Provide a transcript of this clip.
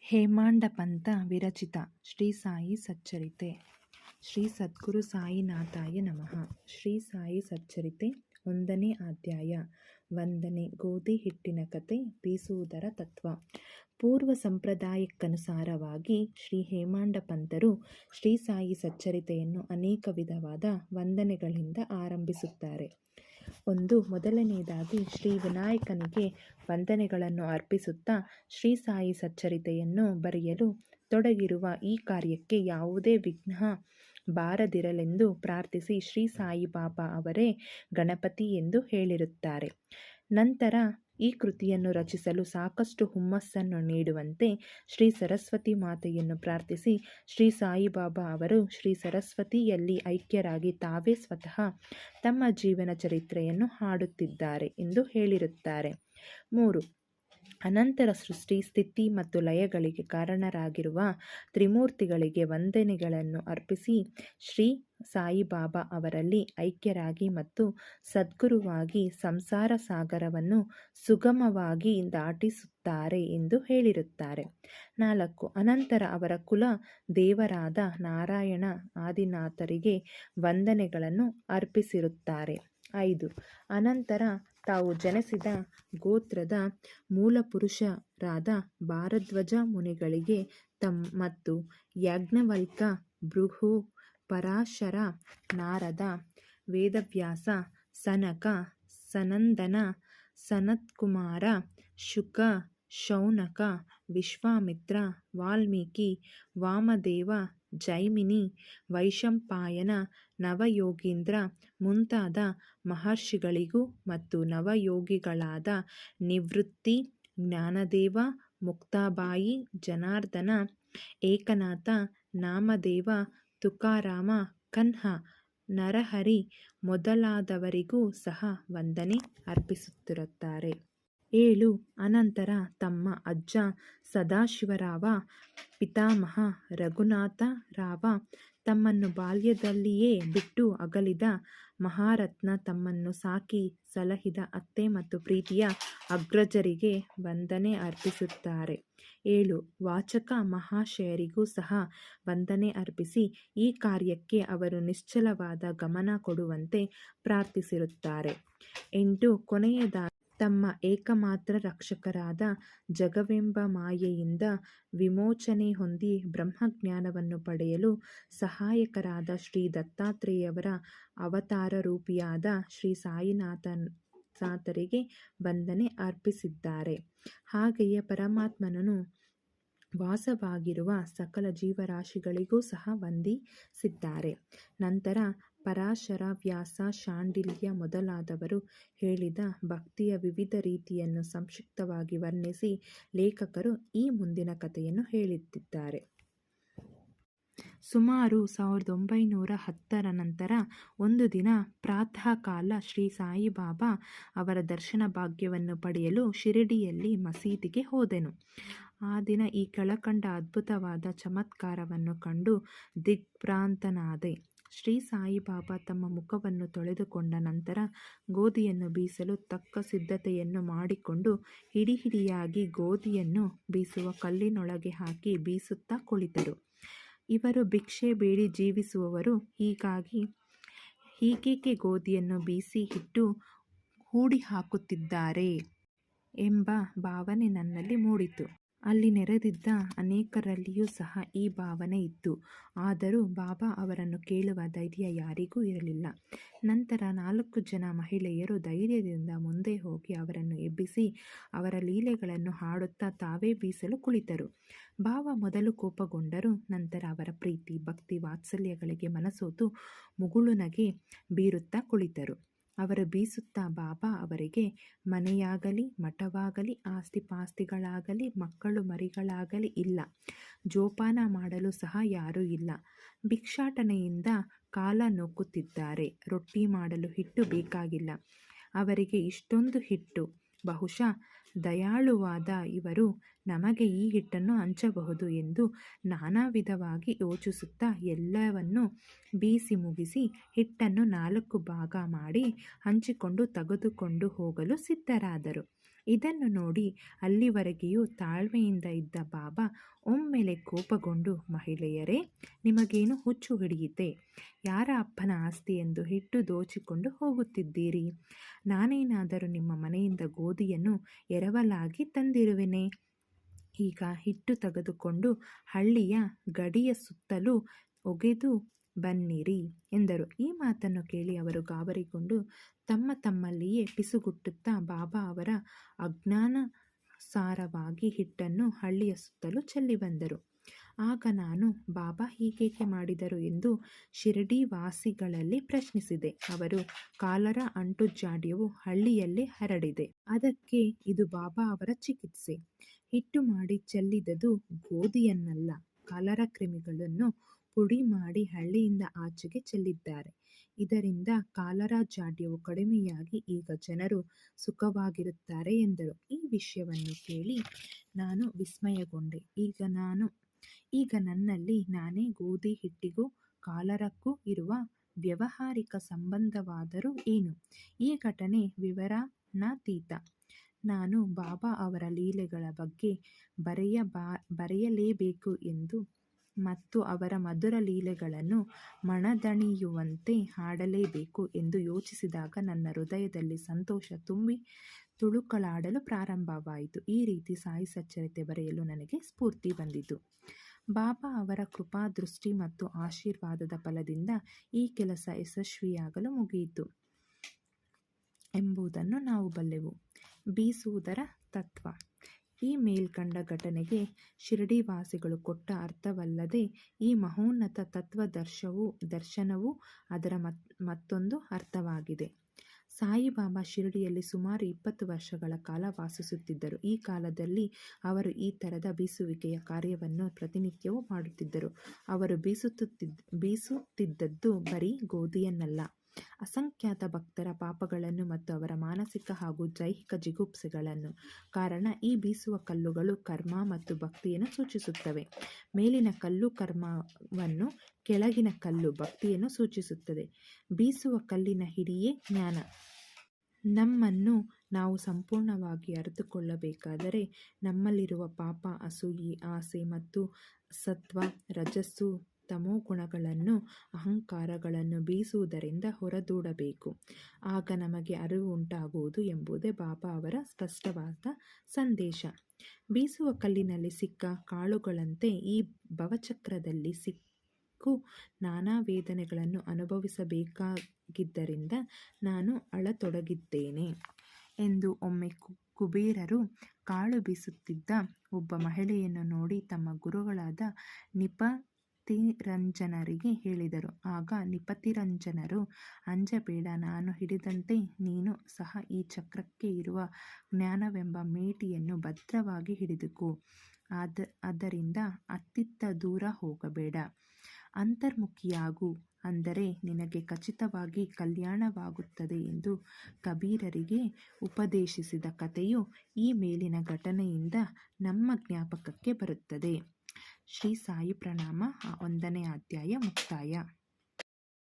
ಹೇಮಾಂಡ ಪಂಥ ವಿರಚಿತ ಶ್ರೀ ಸಾಯಿ ಸಚ್ಚರಿತೆ. ಶ್ರೀ ಸದ್ಗುರು ಸಾಯಿನಾಥಾಯ ನಮಃ. ಶ್ರೀ ಸಾಯಿ ಸಚ್ಚರಿತೆ 1ನೇ ಅಧ್ಯಾಯ. ವಂದನೆ. ಗೋಧಿ ಹಿಟ್ಟಿನ ಕತೆ, ಬೀಸುವುದರ ತತ್ವ. ಪೂರ್ವ ಸಂಪ್ರದಾಯಕ್ಕನುಸಾರವಾಗಿ ಶ್ರೀ ಹೇಮಾಂಡ ಪಂಥರು ಶ್ರೀ ಸಾಯಿ ಸಚ್ಚರಿತೆಯನ್ನು ಅನೇಕ ವಿಧವಾದ ವಂದನೆಗಳಿಂದ ಆರಂಭಿಸುತ್ತಾರೆ. ಮೊದಲನೆಯದಾಗಿ ಶ್ರೀ ವಿನಾಯಕನಿಗೆ ವಂದನೆಗಳನ್ನು ಅರ್ಪಿಸುತ್ತಾ ಶ್ರೀ ಸಾಯಿ ಸಚ್ಚರಿತೆಯನ್ನು ಬರೆಯಲು ತೊಡಗಿರುವ ಈ ಕಾರ್ಯಕ್ಕೆ ಯಾವುದೇ ವಿಘ್ನ ಬಾರದಿರಲೆಂದು ಪ್ರಾರ್ಥಿಸಿ ಶ್ರೀ ಸಾಯಿಬಾಬಾ ಅವರೇ ಗಣಪತಿ ಎಂದು ಹೇಳಿರುತ್ತಾರೆ. ನಂತರ ಈ ಕೃತಿಯನ್ನು ರಚಿಸಲು ಸಾಕಷ್ಟು ಹುಮ್ಮಸ್ಸನ್ನು ನೀಡುವಂತೆ ಶ್ರೀ ಸರಸ್ವತಿ ಮಾತೆಯನ್ನು ಪ್ರಾರ್ಥಿಸಿ ಶ್ರೀ ಸಾಯಿಬಾಬಾ ಅವರು ಶ್ರೀ ಸರಸ್ವತಿಯಲ್ಲಿ ಐಕ್ಯರಾಗಿ ತಾವೇ ಸ್ವತಃ ತಮ್ಮ ಜೀವನ ಚರಿತ್ರೆಯನ್ನು ಹಾಡುತ್ತಿದ್ದಾರೆ ಎಂದು ಹೇಳಿರುತ್ತಾರೆ. 3. ಅನಂತರ ಸೃಷ್ಟಿ, ಸ್ಥಿತಿ ಮತ್ತು ಲಯಗಳಿಗೆ ಕಾರಣರಾಗಿರುವ ತ್ರಿಮೂರ್ತಿಗಳಿಗೆ ವಂದನೆಗಳನ್ನು ಅರ್ಪಿಸಿ ಶ್ರೀ ಸಾಯಿಬಾಬಾ ಅವರಲ್ಲಿ ಐಕ್ಯರಾಗಿ ಮತ್ತು ಸದ್ಗುರುವಾಗಿ ಸಂಸಾರ ಸಾಗರವನ್ನು ಸುಗಮವಾಗಿ ದಾಟಿಸುತ್ತಾರೆ ಎಂದು ಹೇಳಿರುತ್ತಾರೆ. 4. ಅನಂತರ ಅವರ ಕುಲ ದೇವರಾದ ನಾರಾಯಣ ಆದಿನಾಥರಿಗೆ ವಂದನೆಗಳನ್ನು ಅರ್ಪಿಸಿರುತ್ತಾರೆ. 5. ಅನಂತರ ತಾವು ಜನಿಸಿದ ಗೋತ್ರದ ಮೂಲಪುರುಷರಾದ ಭಾರದ್ವಾಜ ಮುನಿಗಳಿಗೆ ಮತ್ತು ಯಾಜ್ಞವಲ್ಕ, ಭೃಗು, ಪರಾಶರ, ನಾರದ, ವೇದವ್ಯಾಸ, ಸನಕ, ಸನಂದನ, ಸನತ್ಕುಮಾರ, ಶುಕ, ಶೌನಕ, ವಿಶ್ವಾಮಿತ್ರ, ವಾಲ್ಮೀಕಿ, ವಾಮದೇವ, ಜೈಮಿನಿ, ವೈಶಂಪಾಯನ, ನವಯೋಗೀಂದ್ರ ಮುಂತಾದ ಮಹರ್ಷಿಗಳಿಗೂ ಮತ್ತು ನವಯೋಗಿಗಳಾದ ನಿವೃತ್ತಿ, ಜ್ಞಾನದೇವ, ಮುಕ್ತಾಬಾಯಿ, ಜನಾರ್ದನ, ಏಕನಾಥ, ನಾಮದೇವ, ತುಕಾರಾಮ, ಕನ್ಹ, ನರಹರಿ ಮೊದಲಾದವರಿಗೂ ಸಹ ವಂದನೆ ಅರ್ಪಿಸುತ್ತಿರುತ್ತಾರೆ. 7. ಅನಂತರ ತಮ್ಮ ಅಜ್ಜ ಸದಾಶಿವರಾವ, ಪಿತಾಮಹ ರಘುನಾಥರಾವ, ತಮ್ಮನ್ನು ಬಾಲ್ಯದಲ್ಲಿಯೇ ಬಿಟ್ಟು ಅಗಲಿದ ಮಹಾರತ್ನ, ತಮ್ಮನ್ನು ಸಾಕಿ ಸಲಹಿದ ಅತ್ತೆ ಮತ್ತು ಪ್ರೀತಿಯ ಅಗ್ರಜರಿಗೆ ವಂದನೆ ಅರ್ಪಿಸುತ್ತಾರೆ. 7. ವಾಚಕ ಮಹಾಶಯರಿಗೂ ಸಹ ವಂದನೆ ಅರ್ಪಿಸಿ ಈ ಕಾರ್ಯಕ್ಕೆ ಅವರು ನಿಶ್ಚಲವಾದ ಗಮನ ಕೊಡುವಂತೆ ಪ್ರಾರ್ಥಿಸಿರುತ್ತಾರೆ. 8. ಕೊನೆಯದಾಗಿ ತಮ್ಮ ಏಕಮಾತ್ರ ರಕ್ಷಕರಾದ ಜಗವೆಂಬ ಮಾಯೆಯಿಂದ ವಿಮೋಚನೆ ಹೊಂದಿ ಬ್ರಹ್ಮಜ್ಞಾನವನ್ನು ಪಡೆಯಲು ಸಹಾಯಕರಾದ ಶ್ರೀ ದತ್ತಾತ್ರೇಯವರ ಅವತಾರರೂಪಿಯಾದ ಶ್ರೀ ಸಾಯಿನಾಥರಿಗೆ ವಂದನೆ ಅರ್ಪಿಸಿದ್ದಾರೆ. ಹಾಗೆಯೇ ಪರಮಾತ್ಮನು ವಾಸವಾಗಿರುವ ಸಕಲ ಜೀವರಾಶಿಗಳಿಗೂ ಸಹ ವಂದಿಸಿದ್ದಾರೆ. ನಂತರ ಪರಾಶರ, ವ್ಯಾಸ, ಶಾಂಡಿಲ್ಯ ಮೊದಲಾದವರು ಹೇಳಿದ ಭಕ್ತಿಯ ವಿವಿಧ ರೀತಿಯನ್ನು ಸಂಕ್ಷಿಪ್ತವಾಗಿ ವರ್ಣಿಸಿ ಲೇಖಕರು ಈ ಮುಂದಿನ ಕಥೆಯನ್ನು ಹೇಳುತ್ತಿದ್ದಾರೆ. ಸುಮಾರು 1910ರ ನಂತರ ಒಂದು ದಿನ ಪ್ರಾತಃ ಕಾಲ ಶ್ರೀ ಸಾಯಿಬಾಬಾ ಅವರ ದರ್ಶನ ಭಾಗ್ಯವನ್ನು ಪಡೆಯಲು ಶಿರಡಿಯಲ್ಲಿ ಮಸೀದಿಗೆ ಹೋದೆನು. ಆ ದಿನ ಈ ಕೆಳಕಂಡ ಅದ್ಭುತವಾದ ಚಮತ್ಕಾರವನ್ನು ಕಂಡು ದಿಗ್ಭ್ರಾಂತನಾದೆ. ಶ್ರೀ ಸಾಯಿಬಾಬಾ ತಮ್ಮ ಮುಖವನ್ನು ತೊಳೆದುಕೊಂಡ ನಂತರ ಗೋಧಿಯನ್ನು ಬೀಸಲು ತಕ್ಕ ಸಿದ್ಧತೆಯನ್ನು ಮಾಡಿಕೊಂಡು ಹಿಡಿಹಿಡಿಯಾಗಿ ಗೋಧಿಯನ್ನು ಬೀಸುವ ಕಲ್ಲಿನೊಳಗೆ ಹಾಕಿ ಬೀಸುತ್ತಾ ಕುಳಿತರು. ಇವರು ಭಿಕ್ಷೆ ಬೇಡಿ ಜೀವಿಸುವವರು, ಹೀಗೇಕೆ ಗೋಧಿಯನ್ನು ಬೀಸಿ ಹಿಟ್ಟು ಹೂಡಿ ಹಾಕುತ್ತಿದ್ದಾರೆ ಎಂಬ ಭಾವನೆ ನನ್ನಲ್ಲಿ ಮೂಡಿತು. ಅಲ್ಲಿ ನೆರೆದಿದ್ದ ಅನೇಕರಲ್ಲಿಯೂ ಸಹ ಈ ಭಾವನೆ ಇತ್ತು. ಆದರೂ ಬಾಬಾ ಅವರನ್ನು ಕೇಳುವ ಧೈರ್ಯ ಯಾರಿಗೂ ಇರಲಿಲ್ಲ. ನಂತರ 4 ಜನ ಮಹಿಳೆಯರು ಧೈರ್ಯದಿಂದ ಮುಂದೆ ಹೋಗಿ ಅವರನ್ನು ಎಬ್ಬಿಸಿ ಅವರ ಲೀಲೆಗಳನ್ನು ಹಾಡುತ್ತಾ ತಾವೇ ಬೀಸಲು ಕುಳಿತರು. ಬಾಬಾ ಮೊದಲು ಕೋಪಗೊಂಡರು. ನಂತರ ಅವರ ಪ್ರೀತಿ, ಭಕ್ತಿ, ವಾತ್ಸಲ್ಯಗಳಿಗೆ ಮನಸೋತು ಮುಗುಳುನಗೆ ಬೀರುತ್ತಾ ಕುಳಿತರು. ಅವರು ಬೀಸುತ್ತಾ ಬಾಬಾ ಅವರಿಗೆ ಮನೆಯಾಗಲಿ, ಮಠವಾಗಲಿ, ಆಸ್ತಿಪಾಸ್ತಿಗಳಾಗಲಿ, ಮಕ್ಕಳು ಮರಿಗಳಾಗಲಿ ಇಲ್ಲ, ಜೋಪಾನ ಮಾಡಲು ಸಹ ಯಾರೂ ಇಲ್ಲ, ಭಿಕ್ಷಾಟನೆಯಿಂದ ಕಾಲ ನೂಕುತ್ತಿದ್ದಾರೆ, ರೊಟ್ಟಿ ಮಾಡಲು ಹಿಟ್ಟು ಬೇಕಾಗಿಲ್ಲ, ಅವರಿಗೆ ಇಷ್ಟೊಂದು ಹಿಟ್ಟು, ಬಹುಶಃ ದಯಾಳುವಾದ ಇವರು ನಮಗೆ ಈ ಹಿಟ್ಟನ್ನು ಹಂಚಬಹುದು ಎಂದು ನಾನಾ ವಿಧವಾಗಿ ಯೋಚಿಸುತ್ತಾ ಎಲ್ಲವನ್ನೂ ಬೀಸಿ ಮುಗಿಸಿ ಹಿಟ್ಟನ್ನು 4 ಭಾಗ ಮಾಡಿ ಹಂಚಿಕೊಂಡು ತೆಗೆದುಕೊಂಡು ಹೋಗಲು ಸಿದ್ಧರಾದರು. ಇದನ್ನು ನೋಡಿ ಅಲ್ಲಿವರೆಗೆಯೂ ತಾಳ್ಮೆಯಿಂದ ಇದ್ದ ಬಾಬಾ ಒಮ್ಮೆಲೆ ಕೋಪಗೊಂಡು, ಮಹಿಳೆಯರೇ, ನಿಮಗೇನು ಹುಚ್ಚು ಹಿಡಿಯಿತೆ? ಯಾರ ಅಪ್ಪನ ಆಸ್ತಿ ಎಂದು ಹಿಟ್ಟು ದೋಚಿಕೊಂಡು ಹೋಗುತ್ತಿದ್ದೀರಿ? ನಾನೇನಾದರೂ ನಿಮ್ಮ ಮನೆಯಿಂದ ಗೋಧಿಯನ್ನು ಎರವಲಾಗಿ ತಂದಿರುವೆನೆ? ಈಗ ಹಿಟ್ಟು ತೆಗೆದುಕೊಂಡು ಹಳ್ಳಿಯ ಗಡಿಯ ಸುತ್ತಲೂ ಒಗೆದು ಬನ್ನಿರಿ ಎಂದರು. ಈ ಮಾತನ್ನು ಕೇಳಿ ಅವರು ಗಾಬರಿಗೊಂಡು ತಮ್ಮಲ್ಲಿಯೇ ಪಿಸುಗುಟ್ಟುತ್ತಾ ಬಾಬಾ ಅವರ ಆಜ್ಞಾನುಸಾರವಾಗಿ ಹಿಟ್ಟನ್ನು ಹಳ್ಳಿಯ ಸುತ್ತಲೂ ಚೆಲ್ಲಿ ಬಂದರು. ಆಗ ನಾನು, ಬಾಬಾ ಹೀಗೇಕೆ ಮಾಡಿದರು ಎಂದು ಶಿರಡಿ ವಾಸಿಗಳಲ್ಲಿ ಪ್ರಶ್ನಿಸಿದೆ. ಅವರು, ಕಾಲರ ಅಂಟುಜಾಡ್ಯವು ಹಳ್ಳಿಯಲ್ಲೇ ಹರಡಿದೆ, ಅದಕ್ಕೆ ಇದು ಬಾಬಾ ಅವರ ಚಿಕಿತ್ಸೆ. ಹಿಟ್ಟು ಮಾಡಿ ಚೆಲ್ಲಿದುದು ಗೋಧಿಯನ್ನಲ್ಲ, ಕಾಲರ ಕ್ರಿಮಿಗಳನ್ನು ಪುಡಿ ಮಾಡಿ ಹಳ್ಳಿಯಿಂದ ಆಚೆಗೆ ಚೆಲ್ಲಿದ್ದಾರೆ. ಇದರಿಂದ ಕಾಲರ ಜಾಡ್ಯವು ಕಡಿಮೆಯಾಗಿ ಈಗ ಜನರು ಸುಖವಾಗಿರುತ್ತಾರೆ ಎಂದರು. ಈ ವಿಷಯವನ್ನು ಕೇಳಿ ನಾನು ವಿಸ್ಮಯಗೊಂಡೆ. ಈಗ ನನ್ನಲ್ಲಿ ನಾನೇ ಗೋಧಿ ಹಿಟ್ಟಿಗೂ ಕಾಲರಕ್ಕೂ ಇರುವ ವ್ಯಾವಹಾರಿಕ ಸಂಬಂಧವಾದರೂ ಏನು? ಈ ಘಟನೆ ವಿವರಣಾತೀತ. ನಾನು ಬಾಬಾ ಅವರ ಲೀಲೆಗಳ ಬಗ್ಗೆ ಬರೆಯಲೇಬೇಕು ಎಂದು ಮತ್ತು ಅವರ ಮಧುರ ಲೀಲೆಗಳನ್ನು ಮನದಣಿಯುವಂತೆ ಹಾಡಲೇಬೇಕು ಎಂದು ಯೋಚಿಸಿದಾಗ ನನ್ನ ಹೃದಯದಲ್ಲಿ ಸಂತೋಷ ತುಂಬಿ ತುಳುಕಲಾಡಲು ಪ್ರಾರಂಭವಾಯಿತು. ಈ ರೀತಿ ಸಾಯಿ ಸಚ್ಚರಿತೆ ಬರೆಯಲು ನನಗೆ ಸ್ಫೂರ್ತಿ ಬಂದಿತು. ಬಾಬಾ ಅವರ ಕೃಪಾದೃಷ್ಟಿ ಮತ್ತು ಆಶೀರ್ವಾದದ ಫಲದಿಂದ ಈ ಕೆಲಸ ಯಶಸ್ವಿಯಾಗಲು ಮುಗಿಯಿತು ಎಂಬುದನ್ನು ನಾವು ಬಲ್ಲೆವು. ಬೀಸುವುದರ ತತ್ವ. ಈ ಮೇಲ್ಕಂಡ ಘಟನೆಗೆ ಶಿರಡಿವಾಸಿಗಳು ಕೊಟ್ಟ ಅರ್ಥವಲ್ಲದೆ ಈ ಮಹೋನ್ನತ ದರ್ಶನವು ಅದರ ಮತ್ತೊಂದು ಅರ್ಥವಾಗಿದೆ. ಸಾಯಿಬಾಬಾ ಶಿರಡಿಯಲ್ಲಿ ಸುಮಾರು 20 ವರ್ಷಗಳ ಕಾಲ ವಾಸಿಸುತ್ತಿದ್ದರು. ಈ ಕಾಲದಲ್ಲಿ ಅವರು ಈ ಥರದ ಬೀಸುವಿಕೆಯ ಕಾರ್ಯವನ್ನು ಪ್ರತಿನಿತ್ಯವೂ ಮಾಡುತ್ತಿದ್ದರು. ಅವರು ಬೀಸುತ್ತಿದ್ದದ್ದು ಬರೀ ಗೋಧಿಯನ್ನಲ್ಲ, ಅಸಂಖ್ಯಾತ ಭಕ್ತರ ಪಾಪಗಳನ್ನು ಮತ್ತು ಅವರ ಮಾನಸಿಕ ಹಾಗೂ ದೈಹಿಕ ಜಿಗುಪ್ಸೆಗಳನ್ನು. ಕಾರಣ, ಈ ಬೀಸುವ ಕಲ್ಲುಗಳು ಕರ್ಮ ಮತ್ತು ಭಕ್ತಿಯನ್ನು ಸೂಚಿಸುತ್ತವೆ. ಮೇಲಿನ ಕಲ್ಲು ಕರ್ಮವನ್ನು, ಕೆಳಗಿನ ಕಲ್ಲು ಭಕ್ತಿಯನ್ನು ಸೂಚಿಸುತ್ತದೆ. ಬೀಸುವ ಕಲ್ಲಿನ ಹಿಡಿಯೇ ಜ್ಞಾನ. ನಮ್ಮನ್ನು ನಾವು ಸಂಪೂರ್ಣವಾಗಿ ಅರಿತುಕೊಳ್ಳಬೇಕಾದರೆ ನಮ್ಮಲ್ಲಿರುವ ಪಾಪ, ಅಸೂಯೆ, ಆಸೆ ಮತ್ತು ಸತ್ವ, ರಜಸ್ಸು, ತಮೋಗುಣಗಳನ್ನು, ಅಹಂಕಾರಗಳನ್ನು ಬೀಸುವುದರಿಂದ ಹೊರದೂಡಬೇಕು. ಆಗ ನಮಗೆ ಅರಿವು ಉಂಟಾಗುವುದು ಎಂಬುದೇ ಬಾಬಾ ಅವರ ಸ್ಪಷ್ಟವಾದ ಸಂದೇಶ. ಬೀಸುವ ಕಲ್ಲಿನಲ್ಲಿ ಸಿಕ್ಕ ಕಾಳುಗಳಂತೆ ಈ ಭವಚಕ್ರದಲ್ಲಿ ಸಿಕ್ಕು ನಾನಾ ವೇದನೆಗಳನ್ನು ಅನುಭವಿಸಬೇಕಾಗಿದ್ದರಿಂದ ನಾನು ಅಳತೊಡಗಿದ್ದೇನೆ ಎಂದು ಒಮ್ಮೆ ಕುಬೇರರು ಕಾಳು ಬೀಸುತ್ತಿದ್ದ ಒಬ್ಬ ಮಹಿಳೆಯನ್ನು ನೋಡಿ ತಮ್ಮ ಗುರುಗಳಾದ ನಿಪತಿರಂಜನರಿಗೆ ಹೇಳಿದರು. ಆಗ ನಿಪತಿರಂಜನರು, ಅಂಜಬೇಡ, ನಾನು ಹಿಡಿದಂತೆ ನೀನು ಸಹ ಈ ಚಕ್ರಕ್ಕೆ ಇರುವ ಜ್ಞಾನವೆಂಬ ಮೇಟಿಯನ್ನು ಭದ್ರವಾಗಿ ಹಿಡಿದುಕೋ. ಅದರಿಂದ ಅತ್ತಿತ್ತ ದೂರ ಹೋಗಬೇಡ, ಅಂತರ್ಮುಖಿಯಾಗು, ಅಂದರೆ ನಿನಗೆ ಖಚಿತವಾಗಿ ಕಲ್ಯಾಣವಾಗುತ್ತದೆ ಎಂದು ಕಬೀರರಿಗೆ ಉಪದೇಶಿಸಿದ ಕಥೆಯು ಈ ಮೇಲಿನ ಘಟನೆಯಿಂದ ನಮ್ಮ ಜ್ಞಾಪಕಕ್ಕೆ ಬರುತ್ತದೆ. ಶ್ರೀ ಸಾಯಿ ಪ್ರಣಾಮ. 1ನೇ ಅಧ್ಯಾಯ ಮುಕ್ತಾಯ.